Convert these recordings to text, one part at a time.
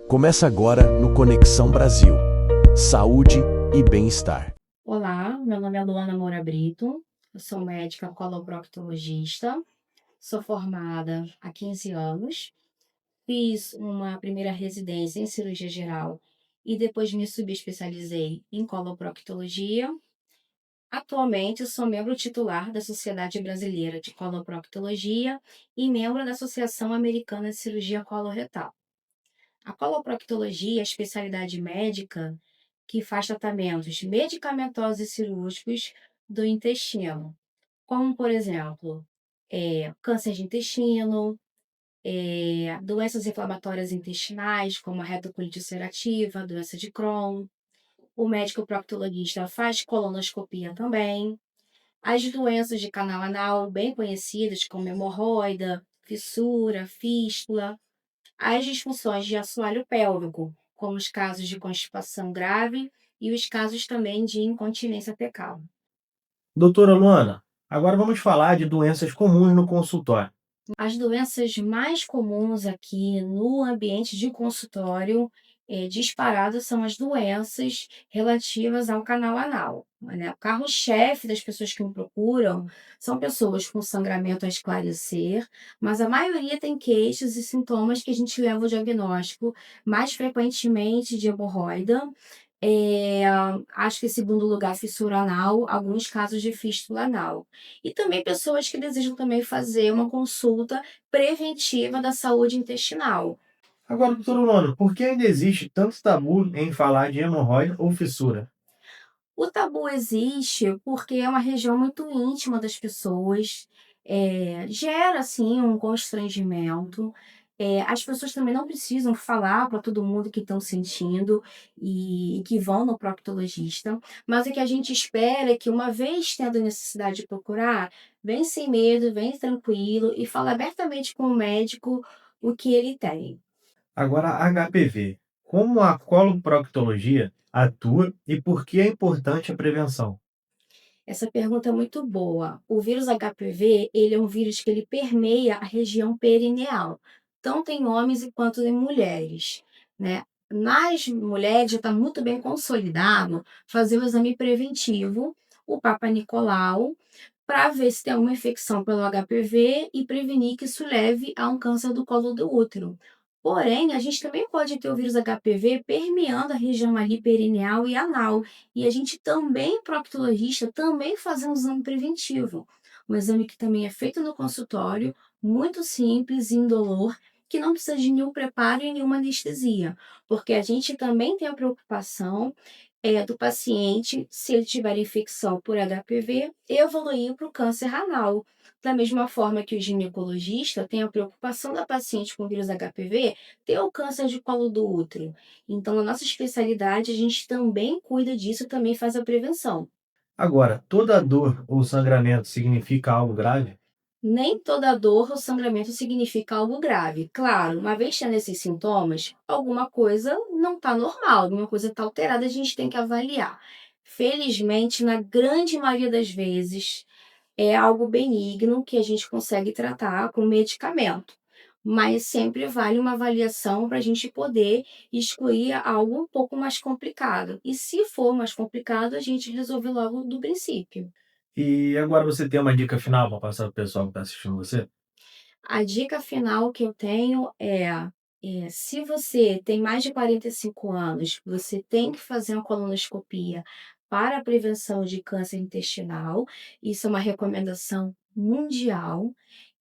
Começa agora no Conexão Brasil. Saúde e bem-estar. Olá, meu nome é Luana Moura Brito, eu sou médica coloproctologista, sou formada há 15 anos, fiz uma primeira residência em cirurgia geral e depois me subespecializei em coloproctologia. Atualmente, eu sou membro titular da Sociedade Brasileira de Coloproctologia e membro da Associação Americana de Cirurgia Coloretal. A coloproctologia é a especialidade médica que faz tratamentos medicamentosos e cirúrgicos do intestino, como, por exemplo, câncer de intestino, doenças inflamatórias intestinais, como a retocolite ulcerativa, doença de Crohn. O médico proctologista faz colonoscopia também. As doenças de canal anal, bem conhecidas, como hemorroida, fissura, fístula. As disfunções de assoalho pélvico, como os casos de constipação grave e os casos também de incontinência fecal. Doutora Luana, agora vamos falar de doenças comuns no consultório. As doenças mais comuns aqui no ambiente de consultório, disparado, são as doenças relativas ao canal anal, né? O carro-chefe das pessoas que me procuram são pessoas com sangramento a esclarecer, mas a maioria tem queixas e sintomas que a gente leva ao diagnóstico, mais frequentemente de hemorroida, acho que em segundo lugar, fissura anal, alguns casos de fístula anal. E também pessoas que desejam também fazer uma consulta preventiva da saúde intestinal. Agora, doutora Luana, por que ainda existe tanto tabu em falar de hemorroida ou fissura? O tabu existe porque é uma região muito íntima das pessoas, gera, assim, um constrangimento. As pessoas também não precisam falar para todo mundo que estão sentindo e que vão no proctologista, mas o que a gente espera é que, uma vez tendo necessidade de procurar, vem sem medo, vem tranquilo e fala abertamente com o médico o que ele tem. Agora, HPV. Como a coloproctologia atua e por que é importante a prevenção? Essa pergunta é muito boa. O vírus HPV, ele é um vírus que ele permeia a região perineal, tanto em homens quanto em mulheres, né? Nas mulheres já está muito bem consolidado fazer o exame preventivo, o Papa Nicolau, para ver se tem alguma infecção pelo HPV e prevenir que isso leve a um câncer do colo do útero. Porém, a gente também pode ter o vírus HPV permeando a região ali perineal e anal. E a gente também, proctologista, também faz um exame preventivo. Um exame que também é feito no consultório, muito simples, indolor, que não precisa de nenhum preparo e nenhuma anestesia. Porque a gente também tem a preocupação do paciente, se ele tiver infecção por HPV, evoluir para o câncer anal. Da mesma forma que o ginecologista tem a preocupação da paciente com vírus HPV ter o câncer de colo do útero. Então, na nossa especialidade, a gente também cuida disso e também faz a prevenção. Agora, toda dor ou sangramento significa algo grave? Nem toda dor ou sangramento significa algo grave. Claro, uma vez tendo esses sintomas, alguma coisa não está normal, alguma coisa está alterada, a gente tem que avaliar. Felizmente, na grande maioria das vezes, é algo benigno que a gente consegue tratar com medicamento. mas sempre vale uma avaliação para a gente poder excluir algo um pouco mais complicado. E se for mais complicado, a gente resolve logo do princípio. E agora você tem uma dica final para passar para o pessoal que está assistindo você? A dica final que eu tenho se você tem mais de 45 anos, você tem que fazer uma colonoscopia para a prevenção de câncer intestinal. Isso é uma recomendação mundial.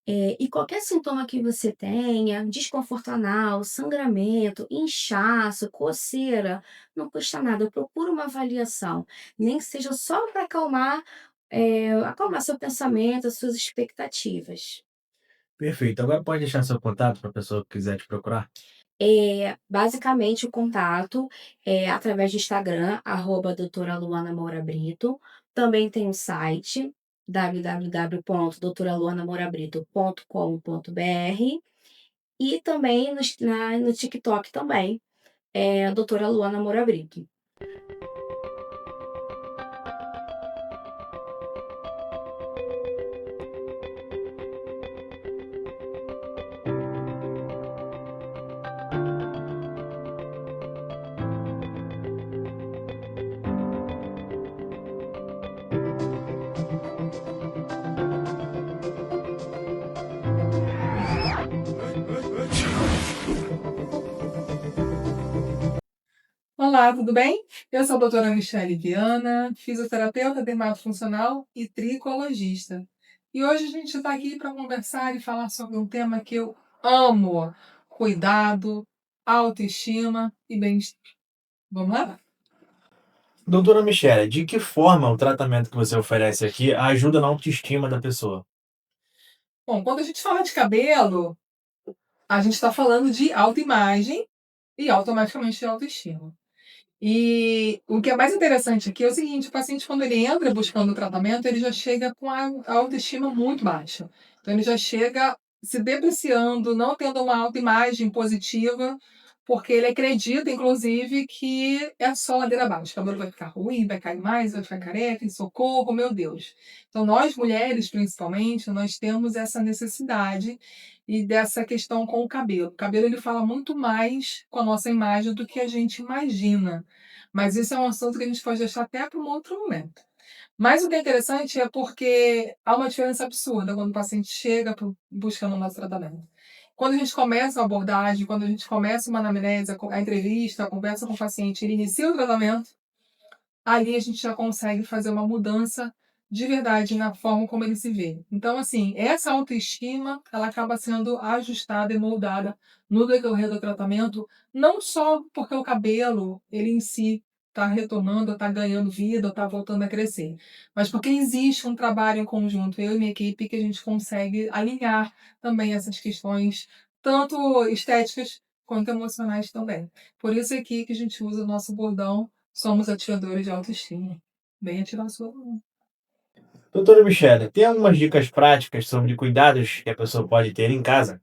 E qualquer sintoma que você tenha, desconforto anal, sangramento, inchaço, coceira, não custa nada. Procura uma avaliação, nem que seja só para acalmar seu pensamento, as suas expectativas. Perfeito. Agora pode deixar seu contato para a pessoa que quiser te procurar? Basicamente o contato é através do Instagram, doutora Luana Moura Brito. Também tem o site www.doutoraluanamourabrito.com.br e também no TikTok também, doutora Luana Moura Brito. Olá, tudo bem? Eu sou a doutora Michele Viana, fisioterapeuta dermatofuncional e tricologista. E hoje a gente está aqui para conversar e falar sobre um tema que eu amo: cuidado, autoestima e bem-estar. Vamos lá? Doutora Michele, de que forma o tratamento que você oferece aqui ajuda na autoestima da pessoa? Bom, quando a gente fala de cabelo, a gente está falando de autoimagem e automaticamente de autoestima. E o que é mais interessante aqui é o seguinte: o paciente, quando ele entra buscando o tratamento, ele já chega com a autoestima muito baixa. Então, ele já chega se depreciando, não tendo uma autoimagem positiva, porque ele acredita, inclusive, que é só ladeira abaixo. O cabelo vai ficar ruim, vai cair mais, vai ficar careca, e socorro, meu Deus. Então, nós mulheres, principalmente, nós temos essa necessidade e dessa questão com o cabelo. O cabelo, ele fala muito mais com a nossa imagem do que a gente imagina. Mas isso é um assunto que a gente pode deixar até para um outro momento. Mas o que é interessante é porque há uma diferença absurda quando o paciente chega buscando o nosso tratamento. Quando a gente começa a abordagem, quando a gente começa uma anamnese, a entrevista, a conversa com o paciente, ele inicia o tratamento, ali a gente já consegue fazer uma mudança de verdade na forma como ele se vê. Então, assim, essa autoestima, ela acaba sendo ajustada e moldada no decorrer do tratamento, não só porque o cabelo, ele em si, está retornando, está ganhando vida, está voltando a crescer, mas porque existe um trabalho em conjunto, eu e minha equipe, que a gente consegue alinhar também essas questões, tanto estéticas quanto emocionais também. Por isso aqui que a gente usa o nosso bordão: somos ativadores de autoestima. Bem ativar a sua. Doutora Michele, tem algumas dicas práticas sobre cuidados que a pessoa pode ter em casa?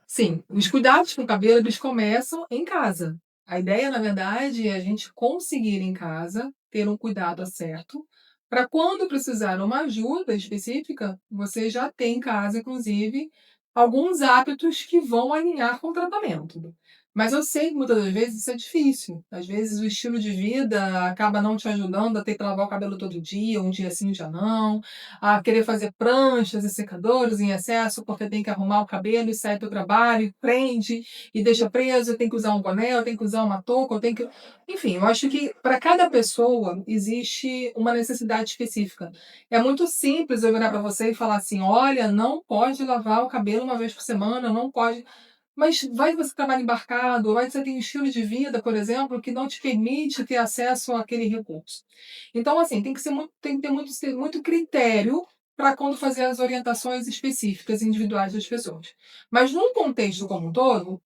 Sim, os cuidados com o cabelo, eles começam em casa. A ideia, na verdade, é a gente conseguir em casa ter um cuidado certo, para quando precisar uma ajuda específica, você já tem em casa, inclusive, alguns hábitos que vão alinhar com o tratamento. Mas eu sei que muitas das vezes isso é difícil. Às vezes o estilo de vida acaba não te ajudando a ter que lavar o cabelo todo dia, um dia sim, um dia não, a querer fazer pranchas e secadores em excesso, porque tem que arrumar o cabelo e sai para o trabalho, prende e deixa preso, tem que usar um boné, tem que usar uma touca, tem que. Enfim, eu acho que para cada pessoa existe uma necessidade específica. É muito simples eu virar para você e falar assim: olha, não pode lavar o cabelo uma vez por semana, não pode. Mas vai que você trabalha embarcado, vai que você tem um estilo de vida, por exemplo, que não te permite ter acesso àquele recurso. Então, assim, tem que ter muito critério para quando fazer as orientações específicas, individuais das pessoas. Mas num contexto como um todo,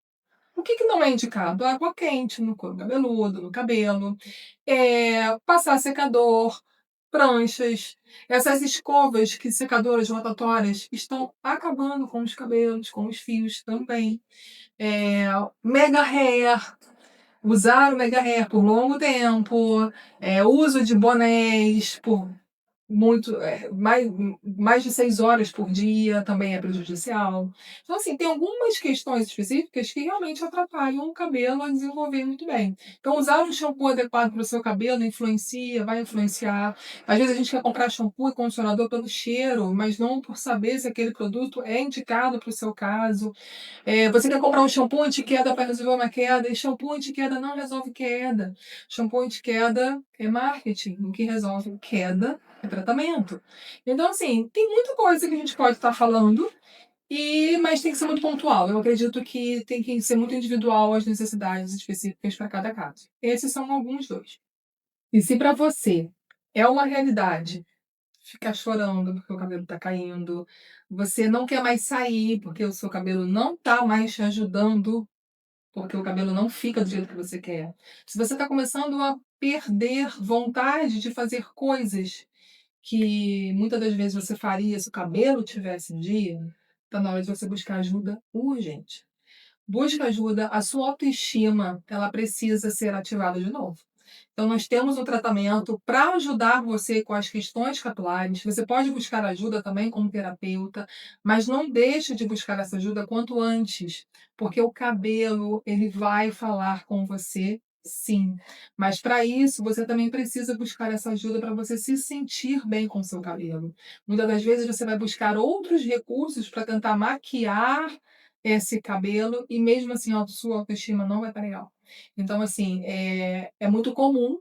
o que, que não é indicado? Água quente no couro cabeludo, no cabelo, passar secador, pranchas, essas escovas que secadoras rotatórias estão acabando com os cabelos, com os fios também. É, mega hair, usar o mega hair por longo tempo, uso de bonés por mais de 6 horas por dia também é prejudicial. Então, assim, tem algumas questões específicas que realmente atrapalham o cabelo a desenvolver muito bem. Então, usar um shampoo adequado para o seu cabelo vai influenciar. Às vezes a gente quer comprar shampoo e condicionador pelo cheiro, mas não por saber se aquele produto é indicado para o seu caso. Você quer comprar um shampoo anti-queda para resolver uma queda, e shampoo anti-queda não resolve queda. Shampoo anti-queda é marketing, o que resolve queda é tratamento. Então, assim, tem muita coisa que a gente pode estar falando, mas tem que ser muito pontual. Eu acredito que tem que ser muito individual as necessidades específicas para cada caso. Esses são alguns dois. E se para você é uma realidade ficar chorando porque o cabelo está caindo, você não quer mais sair porque o seu cabelo não está mais te ajudando, porque o cabelo não fica do jeito que você quer. Se você está começando a perder vontade de fazer coisas que muitas das vezes você faria se o cabelo tivesse em dia, está na hora de você buscar ajuda urgente. Busca ajuda, a sua autoestima, ela precisa ser ativada de novo. Então, nós temos um tratamento para ajudar você com as questões capilares. Você pode buscar ajuda também como terapeuta, mas não deixe de buscar essa ajuda quanto antes, porque o cabelo, ele vai falar com você, sim. Mas para isso, você também precisa buscar essa ajuda para você se sentir bem com o seu cabelo. Muitas das vezes você vai buscar outros recursos para tentar maquiar esse cabelo e mesmo assim a sua autoestima não vai estar legal. Então, assim, é muito comum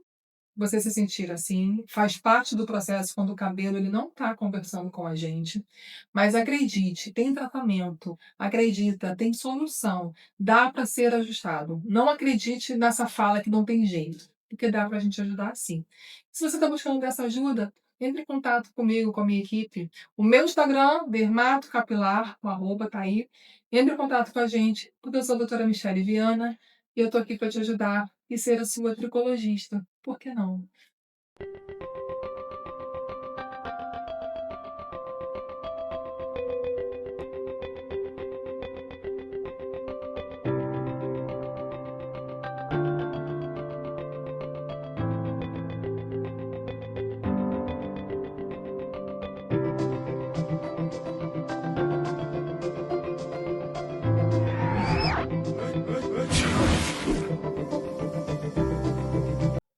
você se sentir assim, faz parte do processo quando o cabelo ele não está conversando com a gente, mas acredite, tem tratamento, acredita, tem solução, dá para ser ajustado. Não acredite nessa fala que não tem jeito, porque dá para a gente ajudar sim. Se você está buscando essa ajuda, entre em contato comigo, com a minha equipe. O meu Instagram, Dermato Capilar, o arroba tá aí. Entre em contato com a gente, porque eu sou a doutora Michele Viana e eu tô aqui para te ajudar e ser a sua tricologista. Por que não?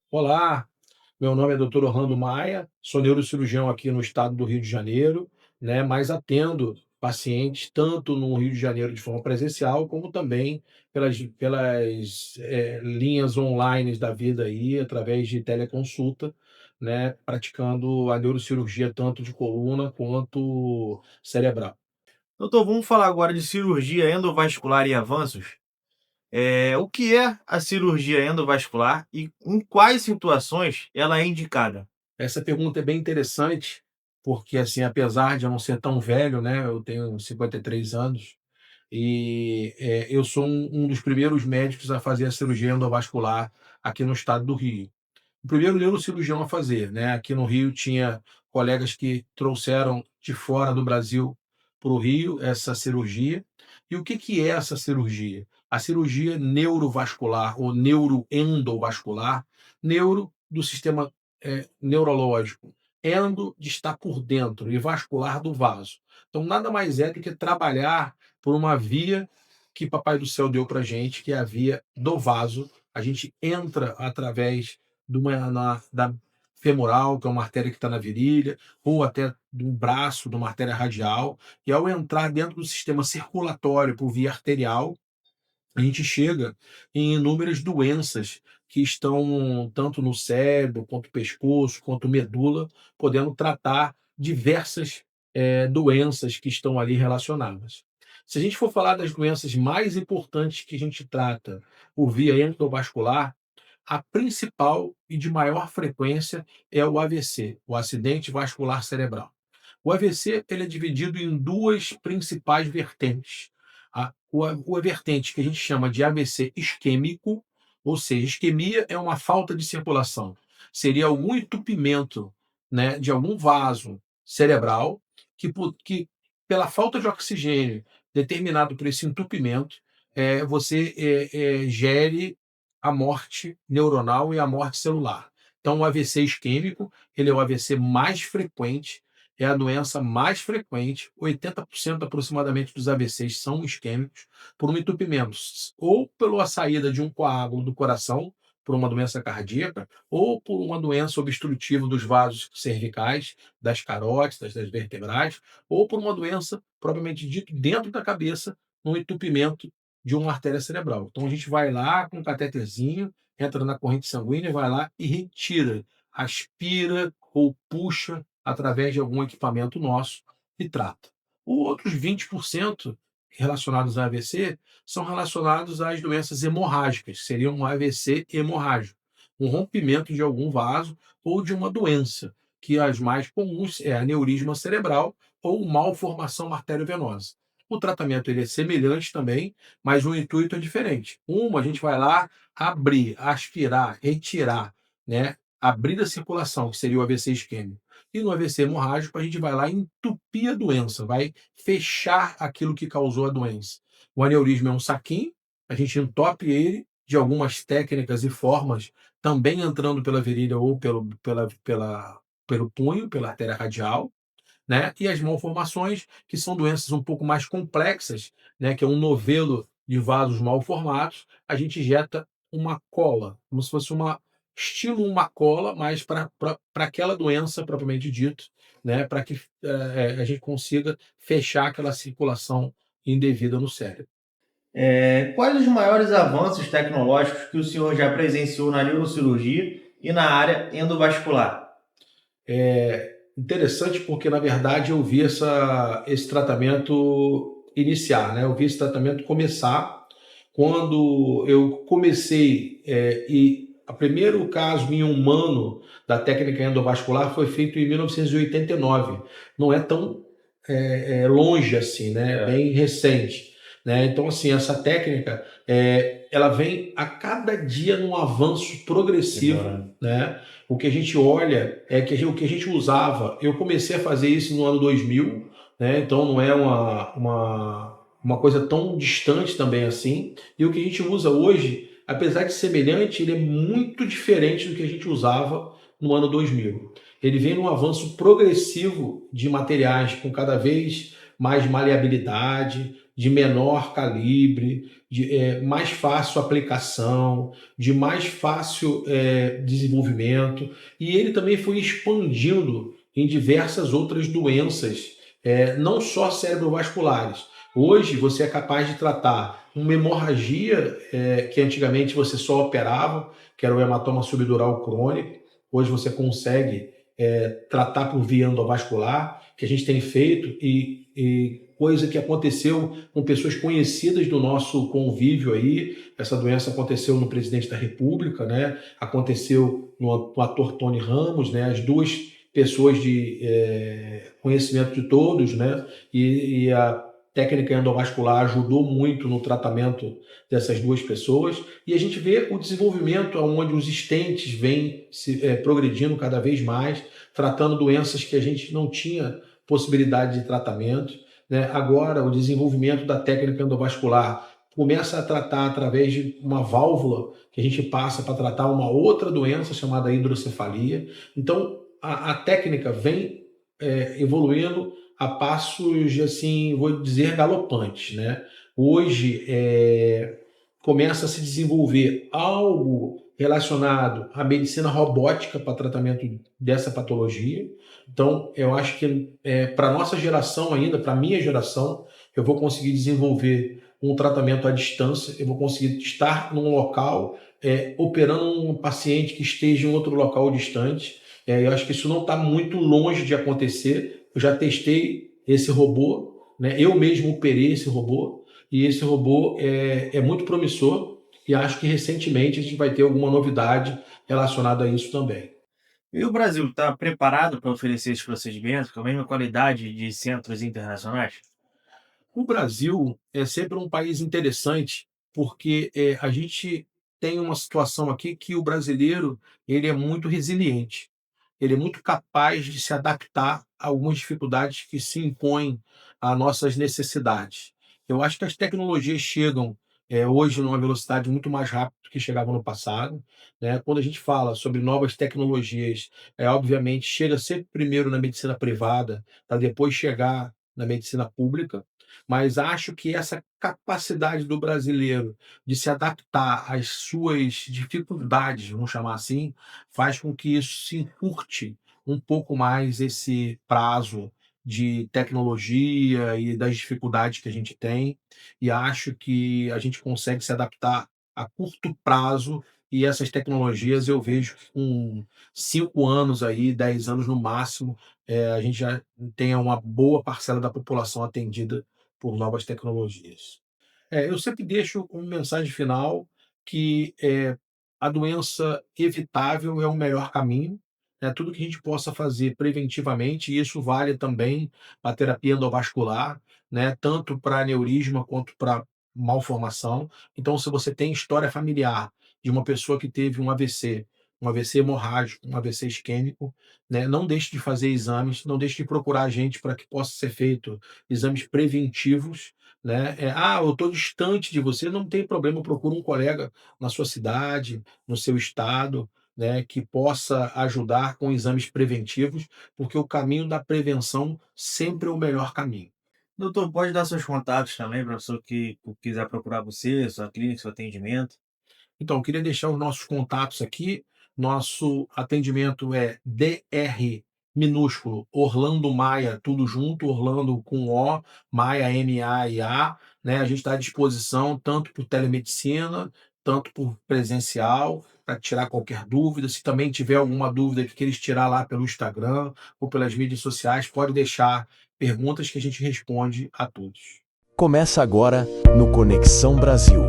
Olá, meu nome é Dr. Orlando Maia, sou neurocirurgião aqui no estado do Rio de Janeiro, né, mas atendo pacientes tanto no Rio de Janeiro de forma presencial, como também pelas linhas online da vida aí, através de teleconsulta, né, praticando a neurocirurgia tanto de coluna quanto cerebral. Doutor, vamos falar agora de cirurgia endovascular e avanços. O que é a cirurgia endovascular e em quais situações ela é indicada? Essa pergunta é bem interessante, porque assim, apesar de eu não ser tão velho, né, eu tenho 53 anos, eu sou um dos primeiros médicos a fazer a cirurgia endovascular aqui no estado do Rio. O primeiro neurocirurgião a fazer, né? Aqui no Rio tinha colegas que trouxeram de fora do Brasil para o Rio essa cirurgia. E o que que é essa cirurgia? A cirurgia neurovascular ou neuroendovascular, neuro do sistema neurológico, endo de estar por dentro e vascular do vaso. Então nada mais é do que trabalhar por uma via que Papai do Céu deu para gente, que é a via do vaso. A gente entra através da femoral, que é uma artéria que está na virilha, ou até do braço, de uma artéria radial, e ao entrar dentro do sistema circulatório por via arterial, a gente chega em inúmeras doenças que estão tanto no cérebro, quanto pescoço, quanto medula, podendo tratar diversas doenças que estão ali relacionadas. Se a gente for falar das doenças mais importantes que a gente trata por via endovascular, a principal e de maior frequência é o AVC, o acidente vascular cerebral. O AVC ele é dividido em duas principais vertentes. A vertente que a gente chama de AVC isquêmico, ou seja, isquemia é uma falta de circulação. Seria algum entupimento, né, de algum vaso cerebral que pela falta de oxigênio determinado por esse entupimento, você gere a morte neuronal e a morte celular. Então, o AVC isquêmico, ele é o AVC mais frequente, é a doença mais frequente, 80% aproximadamente dos AVCs são isquêmicos, por um entupimento, ou pela saída de um coágulo do coração, por uma doença cardíaca, ou por uma doença obstrutiva dos vasos cervicais, das carótidas, das vertebrais, ou por uma doença, propriamente dito, dentro da cabeça, um entupimento de uma artéria cerebral. Então, a gente vai lá com um cateterzinho, entra na corrente sanguínea, vai lá e retira, aspira ou puxa através de algum equipamento nosso e trata. Os outros 20% relacionados a AVC são relacionados às doenças hemorrágicas, seriam um AVC hemorrágico, um rompimento de algum vaso ou de uma doença, que as mais comuns é aneurisma cerebral ou malformação arteriovenosa. O tratamento ele é semelhante também, mas o intuito é diferente. A gente vai lá abrir, aspirar, retirar, né? Abrir a circulação, que seria o AVC isquêmico. E no AVC hemorrágico, a gente vai lá entupir a doença, vai fechar aquilo que causou a doença. O aneurisma é um saquinho, a gente entope ele de algumas técnicas e formas, também entrando pela virilha ou pelo punho, pela artéria radial, né? E as malformações, que são doenças um pouco mais complexas, né? Que é um novelo de vasos mal formados, a gente injeta uma cola, como se fosse estilo uma cola, mas para aquela doença propriamente dito, né? Para que a gente consiga fechar aquela circulação indevida no cérebro. Quais os maiores avanços tecnológicos que o senhor já presenciou na neurocirurgia e na área endovascular? É interessante porque, na verdade, eu vi esse tratamento iniciar, né? Eu vi esse tratamento começar quando eu comecei, e o primeiro caso em humano da técnica endovascular foi feito em 1989. Não é tão longe assim, né? Bem recente, né? Então, assim, essa técnica, ela vem a cada dia num avanço progressivo, né? O que a gente olha é que o que a gente usava, eu comecei a fazer isso no ano 2000, né? Então não é uma coisa tão distante também assim. E o que a gente usa hoje, apesar de semelhante, ele é muito diferente do que a gente usava no ano 2000. Ele vem num avanço progressivo de materiais com cada vez mais maleabilidade, de menor calibre, de mais fácil aplicação, de mais fácil desenvolvimento, e ele também foi expandindo em diversas outras doenças, não só cerebrovasculares. Hoje você é capaz de tratar uma hemorragia que antigamente você só operava, que era o hematoma subdural crônico. Hoje você consegue tratar por via endovascular, que a gente tem feito, e coisa que aconteceu com pessoas conhecidas do nosso convívio aí. Essa doença aconteceu no presidente da República, né? Aconteceu no ator Tony Ramos, né? As duas pessoas de conhecimento de todos, né? E a técnica endovascular ajudou muito no tratamento dessas duas pessoas, e a gente vê o desenvolvimento onde os stents vêm progredindo cada vez mais, tratando doenças que a gente não tinha possibilidade de tratamento, né? Agora, o desenvolvimento da técnica endovascular começa a tratar através de uma válvula que a gente passa para tratar uma outra doença chamada hidrocefalia. Então, a técnica vem evoluindo a passos, assim, vou dizer, galopantes, né? Hoje, começa a se desenvolver algo relacionado à medicina robótica para tratamento dessa patologia. Então, eu acho que para a nossa geração ainda, para a minha geração, eu vou conseguir desenvolver um tratamento à distância, eu vou conseguir estar num local operando um paciente que esteja em outro local distante. Eu acho que isso não está muito longe de acontecer. Eu já testei esse robô, né? Eu mesmo operei esse robô, e esse robô é muito promissor, e acho que recentemente a gente vai ter alguma novidade relacionada a isso também. E o Brasil está preparado para oferecer esses procedimentos com a mesma qualidade de centros internacionais? O Brasil é sempre um país interessante, porque a gente tem uma situação aqui que o brasileiro ele é muito resiliente, ele é muito capaz de se adaptar a algumas dificuldades que se impõem a nossas necessidades. Eu acho que as tecnologias chegam hoje numa velocidade muito mais rápida do que chegava no passado, né. Quando a gente fala sobre novas tecnologias, obviamente chega sempre primeiro na medicina privada, para depois chegar na medicina pública, mas acho que essa capacidade do brasileiro de se adaptar às suas dificuldades, vamos chamar assim, faz com que isso se encurte um pouco mais esse prazo de tecnologia e das dificuldades que a gente tem, e acho que a gente consegue se adaptar a curto prazo, e essas tecnologias eu vejo que com 5 anos aí, 10 anos no máximo, a gente já tenha uma boa parcela da população atendida por novas tecnologias. Eu sempre deixo como mensagem final que a doença evitável é o melhor caminho, né? Tudo que a gente possa fazer preventivamente, e isso vale também para a terapia endovascular, né? Tanto para aneurisma quanto para malformação. Então, se você tem história familiar de uma pessoa que teve um AVC hemorrágico, um AVC isquêmico, né? Não deixe de fazer exames, não deixe de procurar a gente para que possa ser feito exames preventivos, né? Eu estou distante de você, não tem problema, procura um colega na sua cidade, no seu estado, né, que possa ajudar com exames preventivos, porque o caminho da prevenção sempre é o melhor caminho. Doutor, pode dar seus contatos também para a pessoa que quiser procurar você, sua clínica, seu atendimento? Então, eu queria deixar os nossos contatos aqui. Nosso atendimento é DR minúsculo, Orlando Maia, tudo junto, Orlando com O, Maia, M-A-I-A, né? A gente está à disposição tanto por telemedicina, tanto por presencial, para tirar qualquer dúvida. Se também tiver alguma dúvida que queres tirar lá pelo Instagram ou pelas mídias sociais, pode deixar perguntas que a gente responde a todos. Começa agora no Conexão Brasil.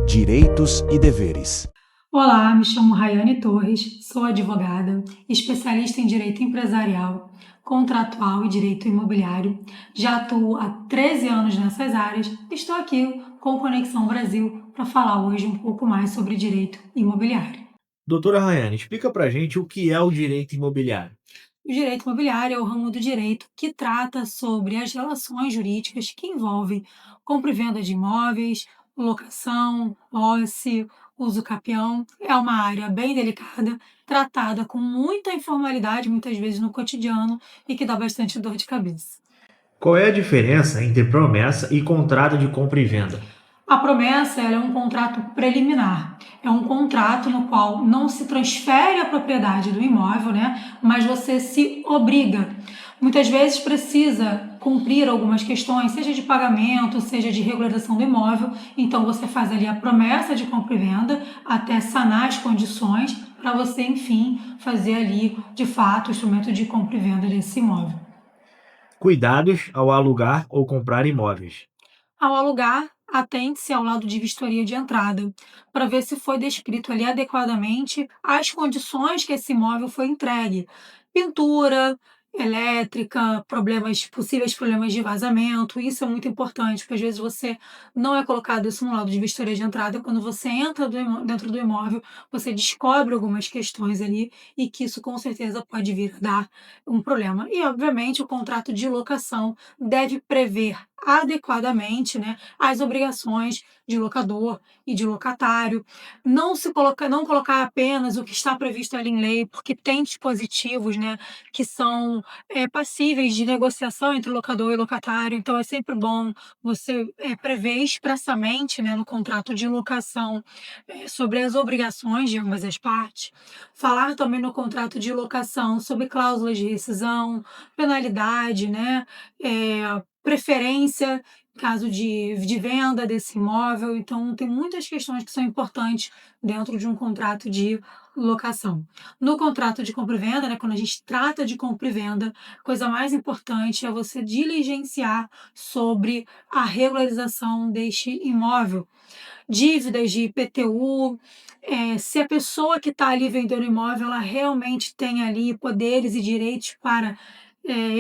Direitos e deveres. Olá, me chamo Rayane Torres, sou advogada, especialista em direito empresarial, contratual e direito imobiliário. Já atuo há 13 anos nessas áreas e estou aqui com o Conexão Brasil para falar hoje um pouco mais sobre direito imobiliário. Doutora Rayane, explica para gente o que é o direito imobiliário. O direito imobiliário é o ramo do direito que trata sobre as relações jurídicas que envolvem compra e venda de imóveis, locação, posse, uso capião. É uma área bem delicada, tratada com muita informalidade, muitas vezes no cotidiano, e que dá bastante dor de cabeça. Qual é a diferença entre promessa e contrato de compra e venda? A promessa ela é um contrato preliminar. É um contrato no qual não se transfere a propriedade do imóvel, né? Mas você se obriga. Muitas vezes precisa cumprir algumas questões, seja de pagamento, seja de regularização do imóvel. Então você faz ali a promessa de compra e venda até sanar as condições para você, enfim, fazer ali, de fato, o instrumento de compra e venda desse imóvel. Cuidados ao alugar ou comprar imóveis. Ao alugar, atente-se ao laudo de vistoria de entrada, para ver se foi descrito ali adequadamente as condições que esse imóvel foi entregue. Pintura, elétrica, possíveis problemas de vazamento, isso é muito importante, porque às vezes você não é colocado isso no laudo de vistoria de entrada, quando você entra dentro do imóvel, você descobre algumas questões ali e que isso com certeza pode vir a dar um problema. E, obviamente, o contrato de locação deve prever adequadamente, né, as obrigações de locador e de locatário. Não colocar apenas o que está previsto ali em lei, porque tem dispositivos, né, que são passíveis de negociação entre locador e locatário. Então é sempre bom você prever expressamente, né, no contrato de locação sobre as obrigações de ambas as partes. Falar também no contrato de locação sobre cláusulas de rescisão, penalidade, né, preferência em caso de venda desse imóvel. Então, tem muitas questões que são importantes dentro de um contrato de locação. No contrato de compra e venda, né, quando a gente trata de compra e venda, a coisa mais importante é você diligenciar sobre a regularização deste imóvel. Dívidas de IPTU, se a pessoa que está ali vendendo o imóvel, ela realmente tem ali poderes e direitos para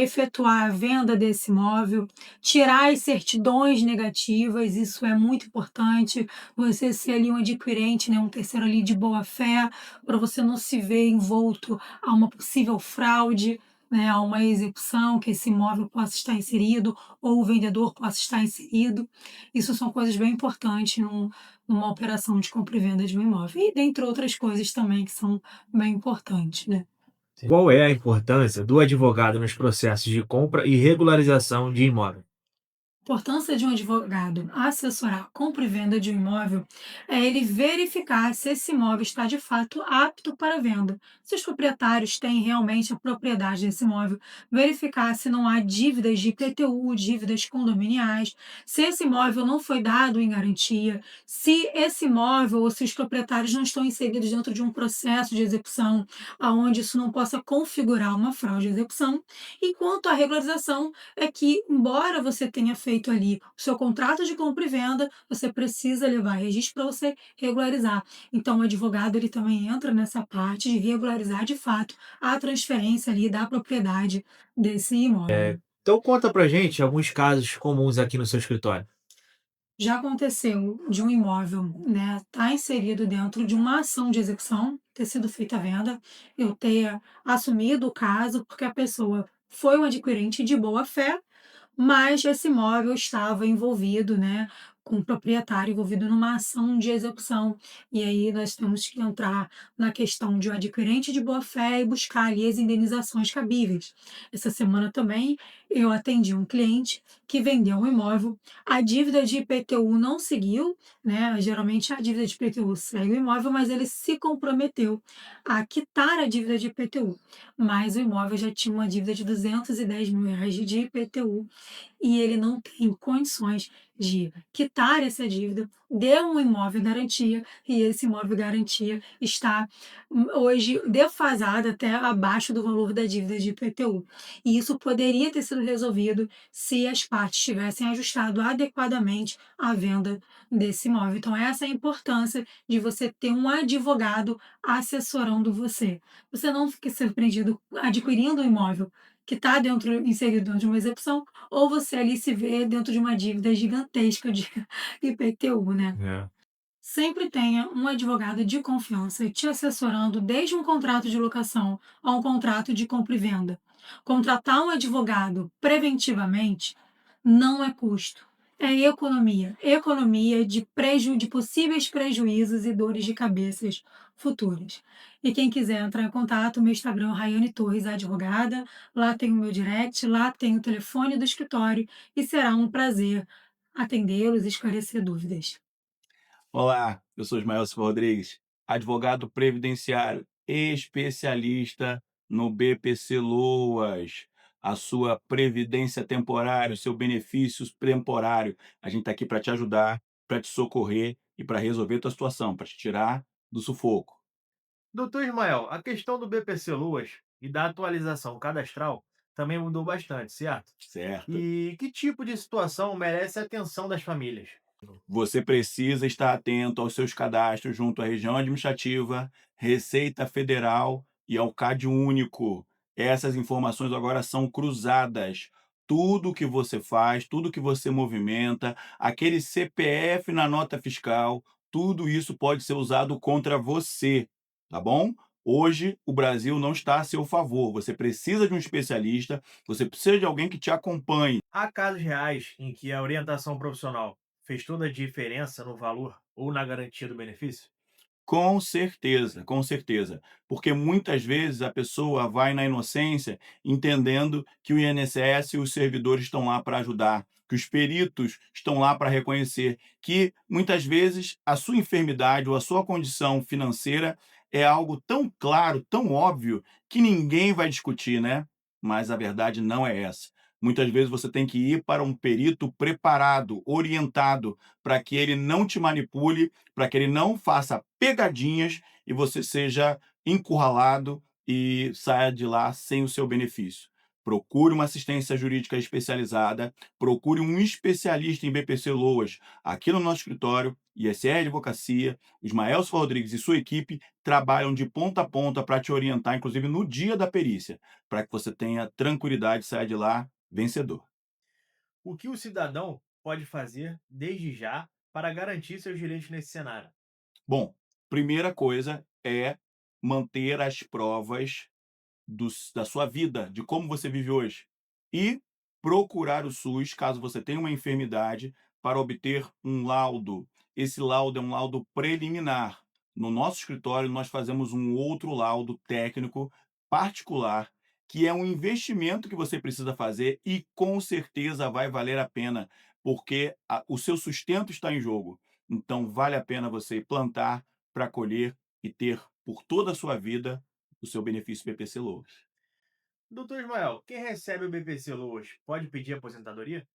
efetuar a venda desse imóvel, tirar as certidões negativas, isso é muito importante, você ser ali um adquirente, né, um terceiro ali de boa fé, para você não se ver envolto a uma possível fraude. né, a uma execução, que esse imóvel possa estar inserido ou o vendedor possa estar inserido. Isso são coisas bem importantes numa operação de compra e venda de um imóvel. E dentre outras coisas também que são bem importantes, né. Qual é a importância do advogado nos processos de compra e regularização de imóvel? A importância de um advogado assessorar a compra e venda de um imóvel é ele verificar se esse imóvel está de fato apto para venda, se os proprietários têm realmente a propriedade desse imóvel, verificar se não há dívidas de IPTU, dívidas condominiais, se esse imóvel não foi dado em garantia, se esse imóvel ou se os proprietários não estão inseridos dentro de um processo de execução, aonde isso não possa configurar uma fraude de execução. E quanto à regularização, é que, embora você tenha feito ali o seu contrato de compra e venda, você precisa levar registro para você regularizar. Então, o advogado ele também entra nessa parte de regularizar de fato a transferência ali da propriedade desse imóvel. Então conta pra gente alguns casos comuns aqui no seu escritório. Já aconteceu de um imóvel, né, estar inserido dentro de uma ação de execução, ter sido feita a venda, eu ter assumido o caso porque a pessoa foi um adquirente de boa fé, mas esse imóvel estava envolvido, né, com o proprietário envolvido numa ação de execução. E aí nós temos que entrar na questão de um adquirente de boa-fé e buscar ali as indenizações cabíveis. Essa semana também eu atendi um cliente que vendeu um imóvel, a dívida de IPTU não seguiu, né? Geralmente a dívida de IPTU segue o imóvel, mas ele se comprometeu a quitar a dívida de IPTU. Mas o imóvel já tinha uma dívida de R$ 210.000 de IPTU e ele não tem condições de quitar essa dívida, deu um imóvel garantia e esse imóvel garantia está hoje defasado até abaixo do valor da dívida de IPTU. E isso poderia ter sido resolvido se as partes tivessem ajustado adequadamente a venda desse imóvel. Então, essa é a importância de você ter um advogado assessorando você. Você não fique surpreendido adquirindo um imóvel que está inserido dentro de uma execução, ou você ali se vê dentro de uma dívida gigantesca de IPTU, né? É. Sempre tenha um advogado de confiança te assessorando desde um contrato de locação a um contrato de compra e venda. Contratar um advogado preventivamente não é custo, é economia. Economia de possíveis prejuízos e dores de cabeças futuras. E quem quiser entrar em contato, meu Instagram é Raiane Torres Advogada, lá tem o meu direct, lá tem o telefone do escritório e será um prazer atendê-los e esclarecer dúvidas. Olá, eu sou Ismael Silva Rodrigues, advogado previdenciário, especialista no BPC Loas, a sua previdência temporária, o seu benefício temporário. A gente está aqui para te ajudar, para te socorrer e para resolver tua situação, para te tirar do sufoco. Doutor Ismael, a questão do BPC Luas e da atualização cadastral também mudou bastante, certo? Certo? E que tipo de situação merece a atenção das famílias? Você precisa estar atento aos seus cadastros junto à região administrativa, Receita Federal e ao CAD único. Essas informações agora são cruzadas. Tudo que você faz, tudo que você movimenta, aquele CPF na nota fiscal, tudo isso pode ser usado contra você, tá bom? Hoje o Brasil não está a seu favor. Você precisa de um especialista, você precisa de alguém que te acompanhe. Há casos reais em que a orientação profissional fez toda a diferença no valor ou na garantia do benefício? Com certeza, porque muitas vezes a pessoa vai na inocência, entendendo que o INSS e os servidores estão lá para ajudar, que os peritos estão lá para reconhecer que muitas vezes a sua enfermidade ou a sua condição financeira é algo tão claro, tão óbvio, que ninguém vai discutir, né? Mas a verdade não é essa. Muitas vezes você tem que ir para um perito preparado, orientado, para que ele não te manipule, para que ele não faça pegadinhas e você seja encurralado e saia de lá sem o seu benefício. Procure uma assistência jurídica especializada, procure um especialista em BPC Loas. Aqui no nosso escritório, ISR Advocacia, Ismael Silva Rodrigues e sua equipe trabalham de ponta a ponta para te orientar, inclusive no dia da perícia, para que você tenha tranquilidade e saia de lá vencedor. O que o cidadão pode fazer desde já para garantir seus direitos nesse cenário? Bom, primeira coisa é manter as provas da sua vida, de como você vive hoje. E procurar o SUS, caso você tenha uma enfermidade, para obter um laudo. Esse laudo é um laudo preliminar. No nosso escritório, nós fazemos um outro laudo técnico particular, que é um investimento que você precisa fazer e com certeza vai valer a pena, porque o seu sustento está em jogo. Então, vale a pena você plantar para colher e ter por toda a sua vida o seu benefício BPC Loas. Doutor Ismael, quem recebe o BPC Loas pode pedir aposentadoria?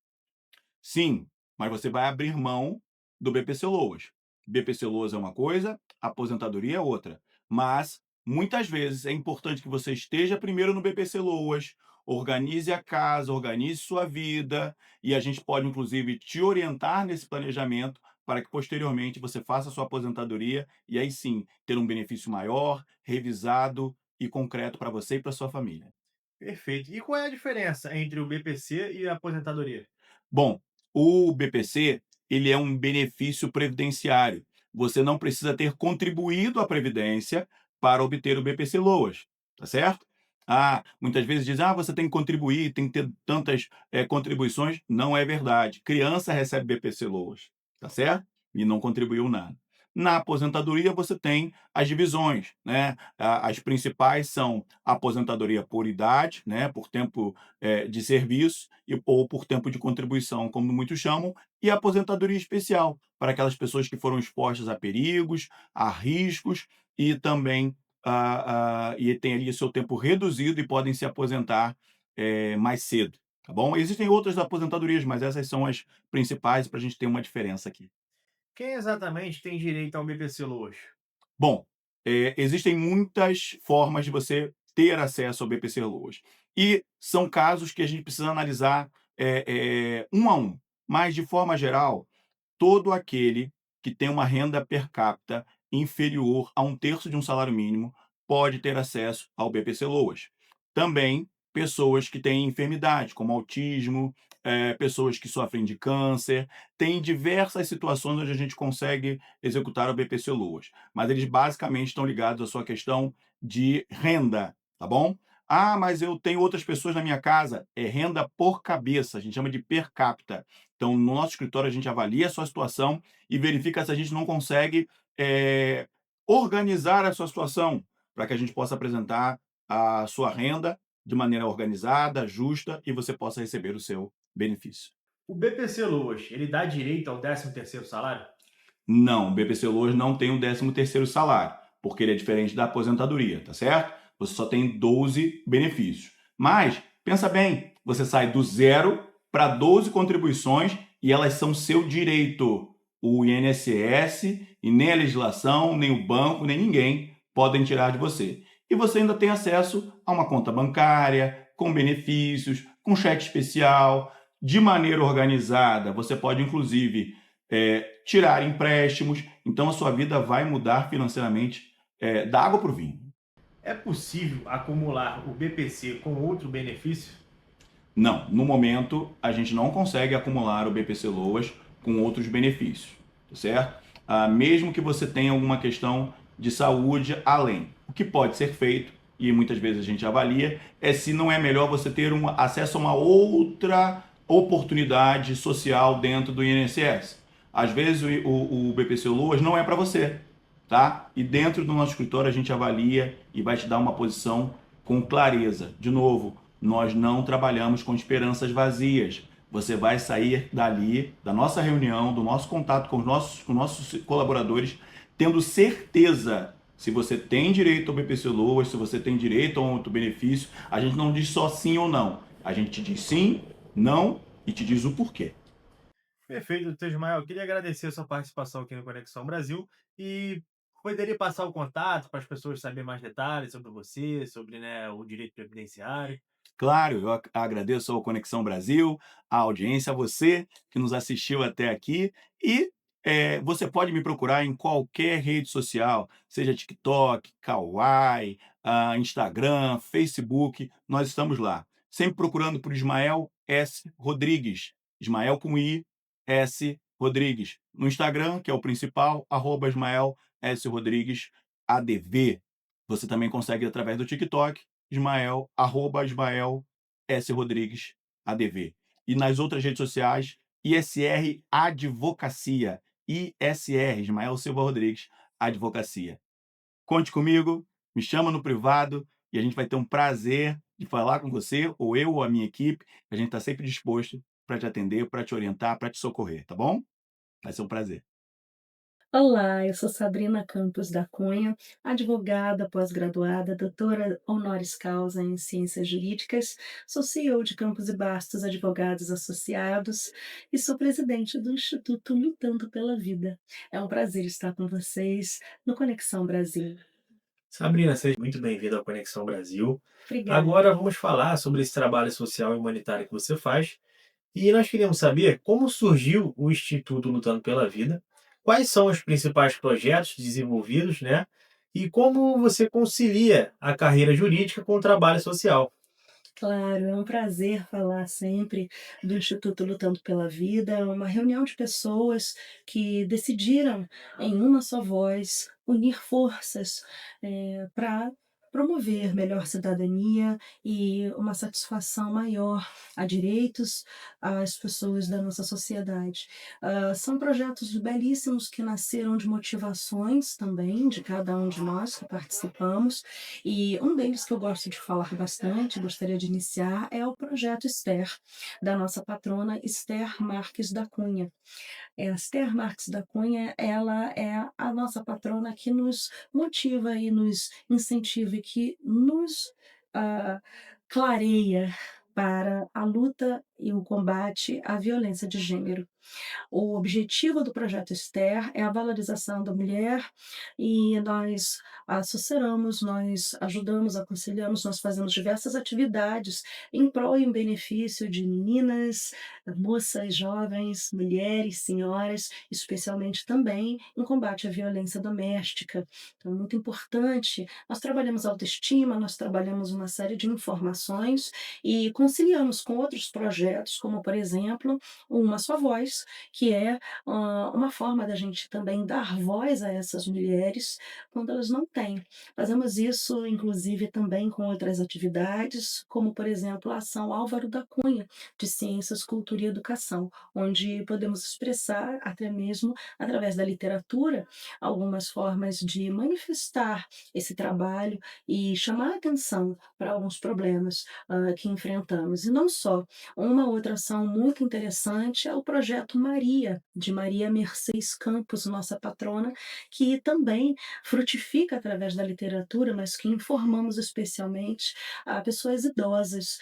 Sim, mas você vai abrir mão do BPC Loas. BPC Loas é uma coisa, aposentadoria é outra. Mas, muitas vezes, é importante que você esteja primeiro no BPC Loas, organize a casa, organize sua vida, e a gente pode, inclusive, te orientar nesse planejamento para que, posteriormente, você faça a sua aposentadoria e, aí sim, ter um benefício maior, revisado e concreto para você e para sua família. Perfeito. E qual é a diferença entre o BPC e a aposentadoria? Bom, o BPC, ele é um benefício previdenciário. Você não precisa ter contribuído à previdência para obter o BPC Loas, tá certo? Muitas vezes dizem, você tem que contribuir, tem que ter tantas contribuições. Não é verdade. Criança recebe BPC Loas, tá certo? E não contribuiu nada. Na aposentadoria, você tem as divisões, né? As principais são a aposentadoria por idade, né? Por tempo de serviço, ou por tempo de contribuição, como muitos chamam, e a aposentadoria especial, para aquelas pessoas que foram expostas a perigos, a riscos, e também e tem ali seu tempo reduzido e podem se aposentar mais cedo, tá bom? Existem outras aposentadorias, mas essas são as principais para a gente ter uma diferença aqui. Quem exatamente tem direito ao BPC Loas? Bom, existem muitas formas de você ter acesso ao BPC Loas. E são casos que a gente precisa analisar um a um. Mas, de forma geral, todo aquele que tem uma renda per capita inferior a 1/3 de um salário mínimo pode ter acesso ao BPC Loas. Também pessoas que têm enfermidade, como autismo, pessoas que sofrem de câncer, tem diversas situações onde a gente consegue executar o BPC Loas, mas eles basicamente estão ligados à sua questão de renda, tá bom? Mas eu tenho outras pessoas na minha casa, é renda por cabeça, a gente chama de per capita. Então, no nosso escritório, a gente avalia a sua situação e verifica se a gente não consegue organizar a sua situação, para que a gente possa apresentar a sua renda de maneira organizada, justa, e você possa receber o seu benefício. O BPC Loas, ele dá direito ao 13º salário? Não, o BPC Loas não tem o 13º salário, porque ele é diferente da aposentadoria, tá certo? Você só tem 12 benefícios. Mas, pensa bem, você sai do 0 para 12 contribuições e elas são seu direito. O INSS e nem a legislação, nem o banco, nem ninguém podem tirar de você. E você ainda tem acesso a uma conta bancária, com benefícios, com cheque especial, de maneira organizada. Você pode, inclusive, tirar empréstimos. Então, a sua vida vai mudar financeiramente da água para o vinho. É possível acumular o BPC com outro benefício? Não, no momento a gente não consegue acumular o BPC Loas com outros benefícios, tá certo? Mesmo que você tenha alguma questão de saúde além. O que pode ser feito, e muitas vezes a gente avalia, é se não é melhor você ter acesso a uma outra oportunidade social dentro do INSS. Às vezes o BPC Loas não é para você, tá? E dentro do nosso escritório a gente avalia e vai te dar uma posição com clareza. De novo, nós não trabalhamos com esperanças vazias. Você vai sair dali, da nossa reunião, do nosso contato com nossos colaboradores, tendo certeza se você tem direito ao BPC Loas, se você tem direito a um outro benefício. A gente não diz só sim ou não. A gente te diz sim, não e te diz o porquê. Perfeito, doutor Ismael. Eu queria agradecer a sua participação aqui no Conexão Brasil e poderia passar o contato para as pessoas saberem mais detalhes sobre você, sobre, né, o direito previdenciário. Claro, eu agradeço ao Conexão Brasil, a audiência, a você que nos assistiu até aqui e você pode me procurar em qualquer rede social, seja TikTok, Kawaii, Instagram, Facebook, nós estamos lá. Sempre procurando por Ismael S. Rodrigues, Ismael com I, S. Rodrigues. No Instagram, que é o principal, @Ismael S. Rodrigues ADV. Você também consegue através do TikTok, Ismael, @Ismael S. Rodrigues, ADV. E nas outras redes sociais, ISR Advocacia. ISR, Ismael Silva Rodrigues, Advocacia. Conte comigo, me chama no privado e a gente vai ter um prazer de falar com você, ou eu, ou a minha equipe. A gente está sempre disposto para te atender, para te orientar, para te socorrer, tá bom? Vai ser um prazer. Olá, eu sou Sabrina Campos da Cunha, advogada pós-graduada, doutora honoris causa em Ciências Jurídicas, sou CEO de Campos e Bastos Advogados Associados e sou presidente do Instituto Lutando pela Vida. É um prazer estar com vocês no Conexão Brasil. Sabrina, seja muito bem-vinda ao Conexão Brasil. Obrigada. Agora vamos falar sobre esse trabalho social e humanitário que você faz. E nós queríamos saber como surgiu o Instituto Lutando pela Vida, quais são os principais projetos desenvolvidos, né? E como você concilia a carreira jurídica com o trabalho social. Claro, é um prazer falar sempre do Instituto Lutando pela Vida, é uma reunião de pessoas que decidiram, em uma só voz, unir forças para promover melhor cidadania e uma satisfação maior a direitos às pessoas da nossa sociedade. São projetos belíssimos que nasceram de motivações também de cada um de nós que participamos, e um deles que eu gosto de falar bastante, gostaria de iniciar, é o projeto Esther, da nossa patrona Esther Marques da Cunha. A Esther Marques da Cunha, ela é a nossa patrona que nos motiva e nos incentiva e que nos clareia para a luta e o combate à violência de gênero. O objetivo do projeto Esther é a valorização da mulher e nós assessoramos, nós ajudamos, aconselhamos, nós fazemos diversas atividades em prol e em benefício de meninas, moças, jovens, mulheres, senhoras, especialmente também em combate à violência doméstica. Então, é muito importante. Nós trabalhamos autoestima, nós trabalhamos uma série de informações e conciliamos com outros projetos, como, por exemplo, Uma Só Voz, que é uma forma da gente também dar voz a essas mulheres quando elas não têm. Fazemos isso, inclusive, também com outras atividades, como, por exemplo, a ação Álvaro da Cunha, de Ciências, Cultura e Educação, onde podemos expressar, até mesmo através da literatura, algumas formas de manifestar esse trabalho e chamar a atenção para alguns problemas que enfrentamos. E não só. Uma outra ação muito interessante é o projeto Maria, de Maria Mercedes Campos, nossa patrona, que também frutifica através da literatura, mas que informamos especialmente a pessoas idosas,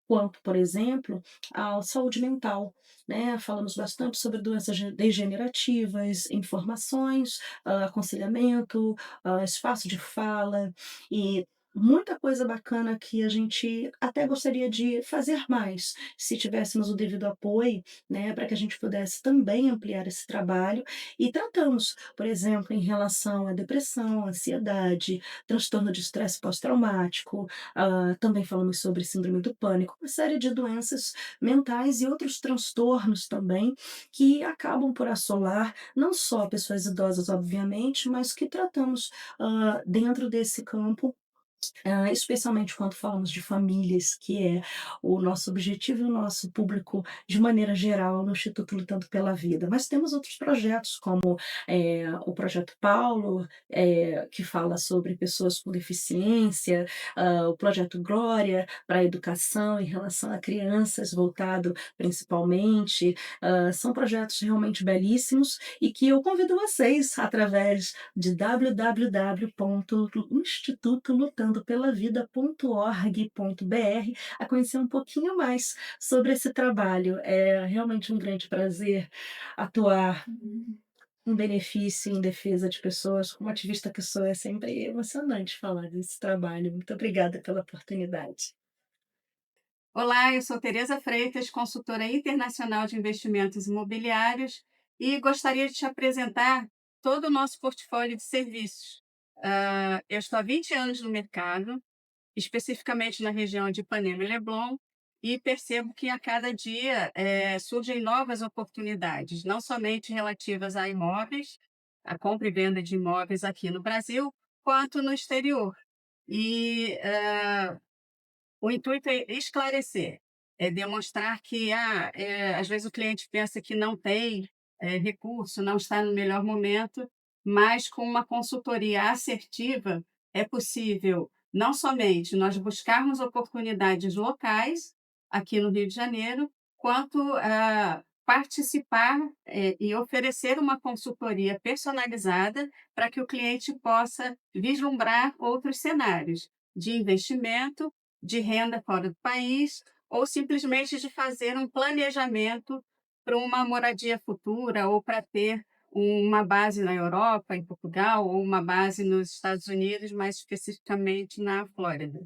quanto, por exemplo, à saúde mental, né? Falamos bastante sobre doenças degenerativas, informações, aconselhamento, espaço de fala e muita coisa bacana que a gente até gostaria de fazer mais, se tivéssemos o devido apoio, né, para que a gente pudesse também ampliar esse trabalho. E tratamos, por exemplo, em relação à depressão, ansiedade, transtorno de estresse pós-traumático, também falamos sobre síndrome do pânico, uma série de doenças mentais e outros transtornos também que acabam por assolar não só pessoas idosas, obviamente, mas que tratamos dentro desse campo, especialmente quando falamos de famílias, que é o nosso objetivo e o nosso público de maneira geral no Instituto Lutando pela Vida. Mas temos outros projetos, como o Projeto Paulo, que fala sobre pessoas com deficiência, o Projeto Glória para a educação em relação a crianças, voltado principalmente. São projetos realmente belíssimos e que eu convido vocês, através de www.institutolutandopelavida.org.br, a conhecer um pouquinho mais sobre esse trabalho. É realmente um grande prazer atuar em benefício, em defesa de pessoas. Como ativista que sou, é sempre emocionante falar desse trabalho. Muito obrigada pela oportunidade. Olá, eu sou Tereza Freitas, consultora internacional de investimentos imobiliários, e gostaria de te apresentar todo o nosso portfólio de serviços. Eu estou há 20 anos no mercado, especificamente na região de Ipanema e Leblon, e percebo que a cada dia surgem novas oportunidades, não somente relativas a imóveis, a compra e venda de imóveis aqui no Brasil, quanto no exterior. e o intuito é esclarecer, é demonstrar que às vezes o cliente pensa que não tem recurso, não está no melhor momento, mas com uma consultoria assertiva é possível não somente nós buscarmos oportunidades locais aqui no Rio de Janeiro, quanto participar e oferecer uma consultoria personalizada para que o cliente possa vislumbrar outros cenários de investimento, de renda fora do país, ou simplesmente de fazer um planejamento para uma moradia futura ou para ter uma base na Europa, em Portugal, ou uma base nos Estados Unidos, mais especificamente na Flórida.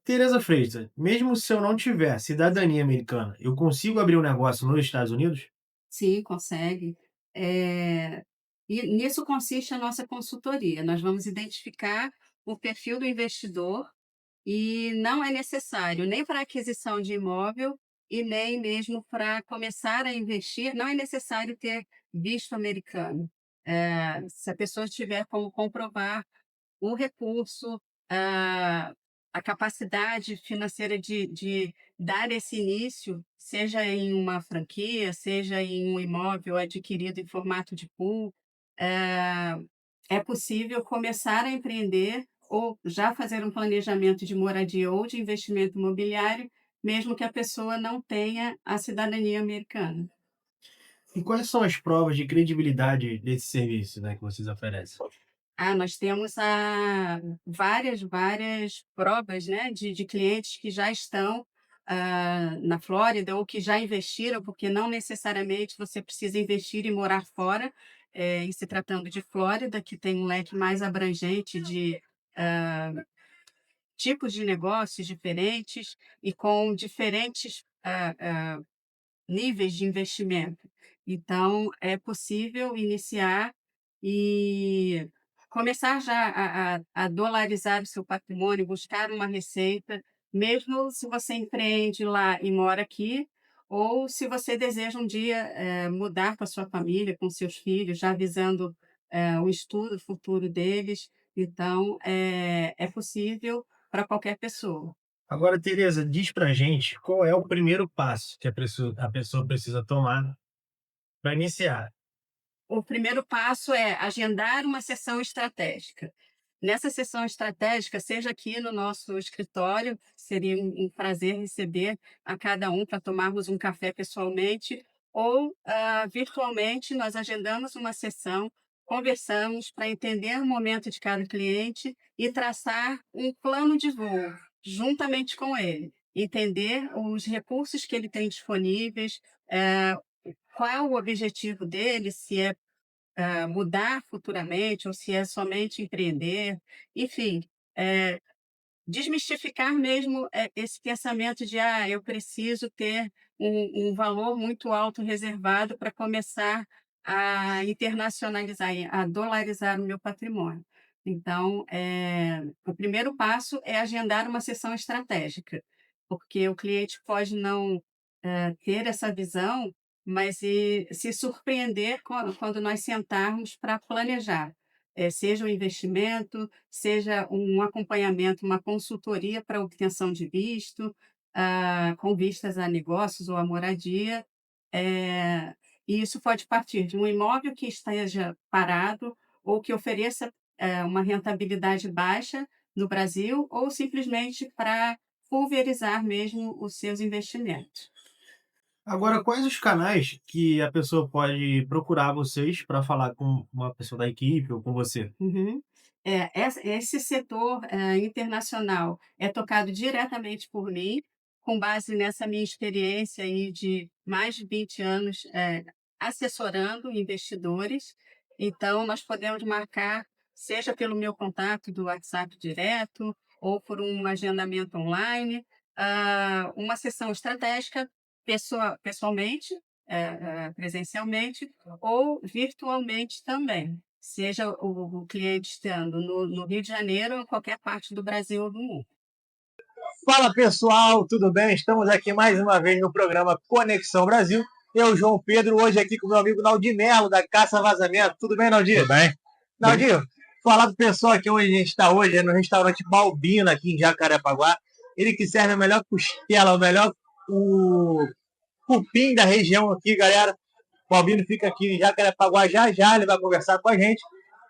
Tereza Freitas, mesmo se eu não tiver cidadania americana, eu consigo abrir um negócio nos Estados Unidos? Sim, consegue. E nisso consiste a nossa consultoria. Nós vamos identificar o perfil do investidor e não é necessário nem para aquisição de imóvel e nem mesmo para começar a investir, não é necessário ter visto americano. Se a pessoa tiver como comprovar o recurso, a a capacidade financeira de dar esse início, seja em uma franquia, seja em um imóvel adquirido em formato de pool, eh, é possível começar a empreender ou já fazer um planejamento de moradia ou de investimento imobiliário, mesmo que a pessoa não tenha a cidadania americana. E quais são as provas de credibilidade desse serviço, né, que vocês oferecem? Nós temos várias provas, né, de clientes que já estão na Flórida ou que já investiram, porque não necessariamente você precisa investir e morar fora, em se tratando de Flórida, que tem um leque mais abrangente de ah, tipos de negócios diferentes e com diferentes níveis de investimento. Então, é possível iniciar e começar já a dolarizar o seu patrimônio, buscar uma receita, mesmo se você empreende lá e mora aqui, ou se você deseja um dia mudar com a sua família, com seus filhos, já visando o estudo futuro deles. Então, é possível para qualquer pessoa. Agora, Tereza, diz pra gente qual é o primeiro passo que a pessoa precisa tomar para iniciar. O primeiro passo é agendar uma sessão estratégica. Nessa sessão estratégica, seja aqui no nosso escritório, seria um prazer receber a cada um para tomarmos um café pessoalmente, ou virtualmente, nós agendamos uma sessão, conversamos para entender o momento de cada cliente e traçar um plano de voo juntamente com ele. Entender os recursos que ele tem disponíveis, qual é o objetivo dele, se é mudar futuramente ou se é somente empreender, enfim, eh, desmistificar mesmo esse pensamento de eu preciso ter um valor muito alto reservado para começar a internacionalizar, a dolarizar o meu patrimônio. Então, o primeiro passo é agendar uma sessão estratégica, porque o cliente pode não ter essa visão, mas se surpreender quando nós sentarmos para planejar, seja um investimento, seja um acompanhamento, uma consultoria para obtenção de visto, com vistas a negócios ou a moradia. E isso pode partir de um imóvel que esteja parado ou que ofereça uma rentabilidade baixa no Brasil, ou simplesmente para pulverizar mesmo os seus investimentos. Agora, quais os canais que a pessoa pode procurar vocês para falar com uma pessoa da equipe ou com você? Uhum. Esse setor internacional é tocado diretamente por mim, com base nessa minha experiência aí de mais de 20 anos assessorando investidores. Então, nós podemos marcar, seja pelo meu contato do WhatsApp direto, ou por um agendamento online, uma sessão estratégica pessoalmente, presencialmente, ou virtualmente também, seja o cliente estando no Rio de Janeiro ou em qualquer parte do Brasil ou do mundo. Fala pessoal, tudo bem? Estamos aqui mais uma vez no programa Conexão Brasil. Eu, João Pedro, hoje aqui com meu amigo Naldir Melo, da Caça Vazamento. Tudo bem, Naldir? Tudo bem? Naldir, Falar pro pessoal aqui onde a gente está hoje, é no restaurante Balbino, aqui em Jacarepaguá. Ele que serve a melhor costela, o melhor cupim da região aqui, galera. O Balbino fica aqui em Jacarepaguá, já já ele vai conversar com a gente.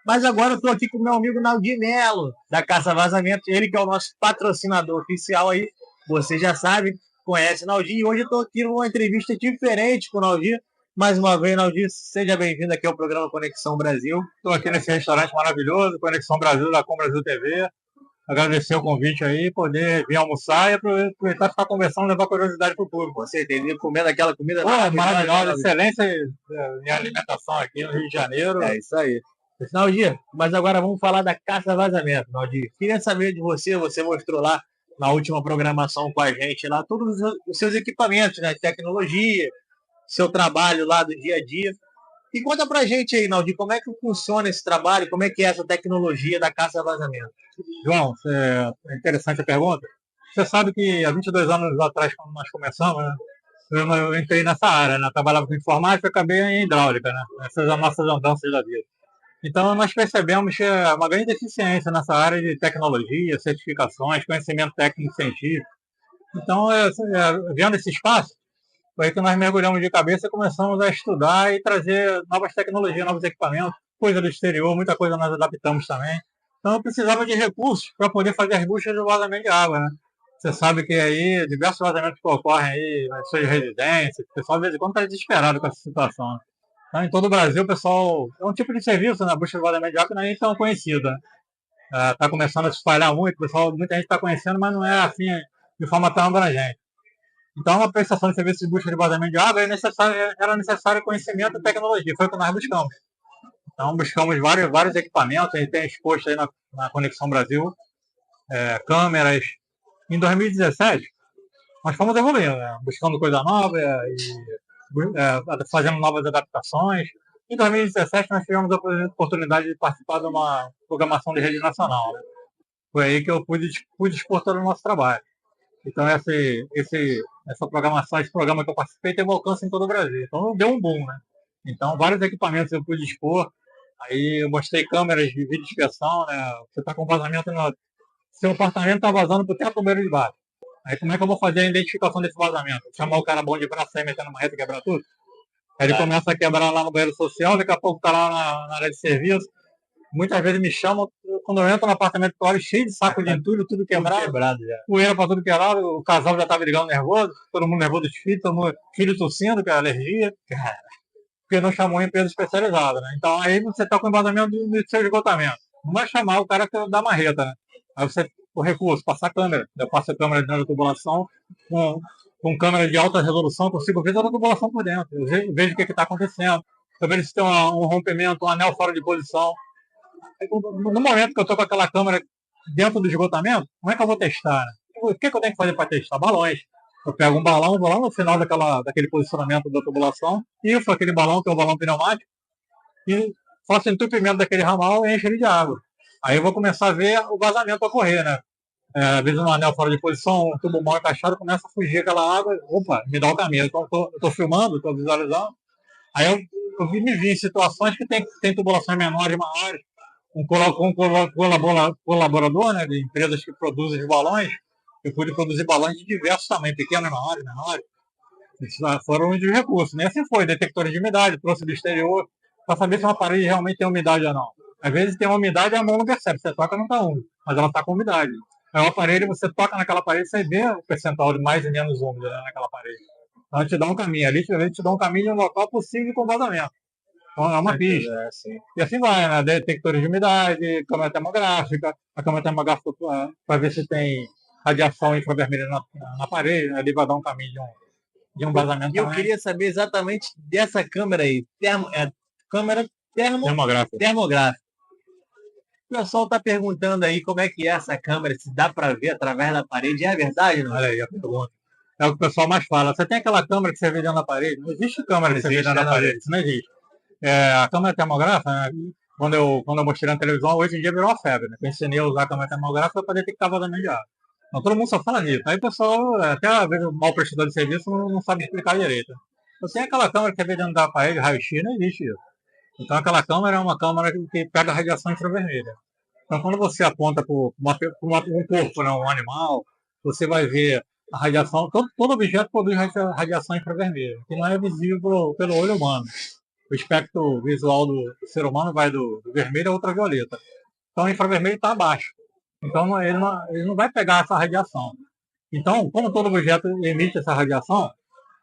Mas agora eu estou aqui com o meu amigo Naldir Melo, da Caça Vazamento, ele que é o nosso patrocinador oficial aí, você já sabe, conhece o Naldir, e hoje eu estou aqui numa entrevista diferente com o Naldir. Mais uma vez, Naldir, seja bem-vindo aqui ao programa Conexão Brasil. Estou aqui nesse restaurante maravilhoso, Conexão Brasil, da Com Brasil TV. Agradecer o convite aí, poder vir almoçar e aproveitar e ficar conversando, levar curiosidade para o público. Você entendeu? Comendo aquela comida maravilhosa, excelência em alimentação aqui no Rio de Janeiro. É isso aí. Naldir, mas agora vamos falar da Caça Vazamento, Naldir. Queria saber de você, você mostrou lá na última programação com a gente, lá todos os seus equipamentos, né, tecnologia, seu trabalho lá do dia a dia. E conta pra gente aí, Naldir, como é que funciona esse trabalho, como é que é essa tecnologia da Caça Vazamento? João, é interessante a pergunta. Você sabe que há 22 anos atrás, quando nós começamos, né, eu entrei nessa área, né, trabalhava com informática e acabei em hidráulica, né, essas são as nossas andanças da vida. Então, nós percebemos que é uma grande deficiência nessa área de tecnologia, certificações, conhecimento técnico e científico. Então, vendo esse espaço, foi aí que nós mergulhamos de cabeça e começamos a estudar e trazer novas tecnologias, novos equipamentos, coisa do exterior, muita coisa nós adaptamos também. Então, eu precisava de recursos para poder fazer as buscas do vazamento de água, né? Você sabe que aí, diversos vazamentos que ocorrem aí, nas suas residências, o pessoal, de vez em quando, está desesperado com essa situação, né? Então, em todo o Brasil, o pessoal, é um tipo de serviço na busca do vazamento de água que não é nem tão conhecido, né? Está começando a se espalhar muito, pessoal, muita gente está conhecendo, mas não é assim, de forma tão abrangente. Então, a prestação de serviço de busca de vazamento de água era necessário conhecimento e tecnologia, foi o que nós buscamos. Então, buscamos vários equipamentos, a gente tem exposto aí na Conexão Brasil, câmeras. Em 2017, nós fomos evoluindo, né? Buscando coisa nova fazendo novas adaptações. Em 2017, nós tivemos a oportunidade de participar de uma programação de rede nacional, né? Foi aí que eu pude expor todo o nosso trabalho. Então, essa programação, esse programa que eu participei, teve alcance em todo o Brasil. Então, deu um boom, né? Então, vários equipamentos eu pude expor. Aí, eu mostrei câmeras de vídeo inspeção, né? Você está com vazamento, seu apartamento está vazando para o teto do banheiro de baixo. Aí, como é que eu vou fazer a identificação desse vazamento? Chamar o cara bom de braço aí, metendo uma reta e quebrar tudo? Aí, ele começa a quebrar lá no banheiro social, daqui a pouco está lá na área de serviço. Muitas vezes me chamam, quando eu entro no apartamento, eu olho cheio de saco de entulho, tudo quebrado já. Poeira para tudo quebrado, o casal já estava brigando nervoso, todo mundo nervoso dos filhos, todo mundo, filho tossindo, que é alergia, porque não chamou em empresa especializada, né? Então aí você está com o vazamento do seu esgotamento. Não vai chamar o cara que dá marreta, né? Aí você, o recurso, passar a câmera. Eu passo a câmera dentro da tubulação, com câmera de alta resolução, consigo ver toda a tubulação por dentro. Eu vejo o que está acontecendo. Eu vejo se tem um rompimento, um anel fora de posição. No momento que eu estou com aquela câmera dentro do esgotamento, como é que eu vou testar? Né? O que eu tenho que fazer para testar? Balões. Eu pego um balão, vou lá no final daquele posicionamento da tubulação, inflo aquele balão, que é um balão pneumático, e faço entupimento daquele ramal e encho ele de água. Aí eu vou começar a ver o vazamento ocorrer, né? Às vezes um anel fora de posição, um tubo mal encaixado, começa a fugir aquela água, opa, me dá o caminho. Então eu estou filmando, estou visualizando. Aí eu me vi em situações que tem tubulações menores e maiores, um colaborador, né, de empresas que produzem os balões. Eu pude produzir balões de diversos tamanhos, pequenos, menores. Esses foram os recursos. Nem assim foi, detectores de umidade, trouxe do exterior, para saber se uma parede realmente tem umidade ou não. Às vezes tem uma umidade e a mão não percebe, você toca não está úmido, mas ela está com umidade. Aí o aparelho, você toca naquela parede, você vê o percentual de mais e menos úmido, né, naquela parede. Então a gente dá um caminho, ali a gente dá um caminho no local possível com vazamento. Então é uma pista. E assim vai, né? Detectores de umidade, câmera termográfica, a câmera termográfica para ver se tem radiação infravermelha na parede, ali vai dar um caminho de um vazamento. E eu queria saber exatamente dessa câmera aí, câmera termográfica. O pessoal está perguntando aí como é que é essa câmera, se dá para ver através da parede. É verdade, não? Olha aí a pergunta. É o que o pessoal mais fala. Você tem aquela câmera que você vê dentro da parede? Não existe câmera que você vê dentro da parede, isso não existe. A câmera termográfica, né, quando eu mostrei na televisão, hoje em dia virou uma febre. Né? Eu ensinei a usar a câmera termográfica para detectar vazamento de água. Então todo mundo só fala nisso. Aí o pessoal, até às vezes o mau prestador de serviço, não sabe explicar direito. Você tem aquela câmera que você vê dentro da parede, raio-x, não existe isso. Então aquela câmera é uma câmera que pega a radiação infravermelha. Então quando você aponta para um corpo, né, um animal, você vai ver a radiação, todo objeto produz radiação infravermelha, que não é visível pelo olho humano. O espectro visual do ser humano vai do vermelho a ultravioleta. Então o infravermelho está abaixo. Então ele não vai pegar essa radiação. Então, como todo objeto emite essa radiação,